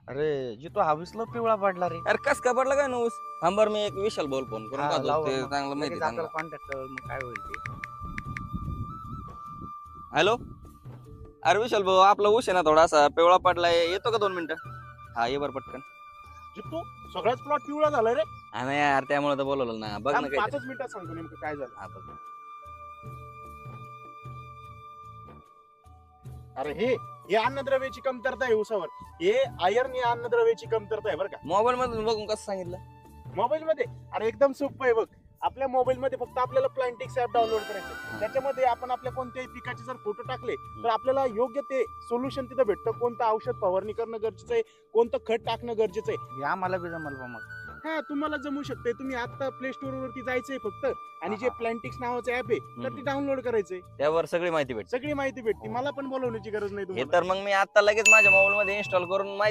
अरे जितो हा विसला पिवळा पडला रे. अरे कस काय पडला काय ऊस? थांबर मी एक विशाल बोल फोन करून हा, पाहतो लाव ते मग. चांगलं माहिती लगेच त्यांना. आपल्याला कॉन्टॅक्ट कर मग काय होईल ते. हॅलो, अरे विशाल भाऊ आपला ऊस आहे ना थोडासा पिवळा पडलाय, येतो का 2 मिनिटं? हा ये बरं पटकन. जितो सगळाच प्लॉट पिवळा झाला रे. हा नाही यार त्यामुळे तर बोलवलं ना, बघ ना थांब, काय. 5च मिनिटात सांगतो नेमकं काय झालं. हा बघ. अरे हे अन्नद्रव्याची कमतरता आहे ऊसावर. हे आयर्न या अन्नद्रव्याची कमतरता आहे बरं का. मोबाईल मध्ये बघून कसं सांगितलं? मोबाईल मध्ये अरे एकदम सोपं आहे बघ. आपल्या मोबाईल मध्ये फक्त आपल्याला प्लांटिक्स ऍप डाउनलोड करायचं. त्याच्यामध्ये आपण आपल्या कोणत्याही पिकाचे जर फोटो टाकले तर आपल्याला योग्य ते सोल्युशन तिथं भेटतं. कोणतं औषध फवारणी करणं गरजेचं आहे, कोणतं खत टाकणं गरजेचं आहे. हे आम्हाला बी जमल बा मग. हा तुम्हाला जमू शकते. तुम्ही आता प्ले स्टोर वरती जायचंय फक्त आणि जे प्लांटिक्स नावाचं ऍप आहे तर ते डाउनलोड करायचंय. त्यावर सगळी माहिती भेटते. सगळी माहिती भेटते. मला पण बोलवण्याची गरज नाही हे तुम्हाला. तर मग मी आता लगेच माझ्या मोबाईल मध्ये इन्स्टॉल करून माहिती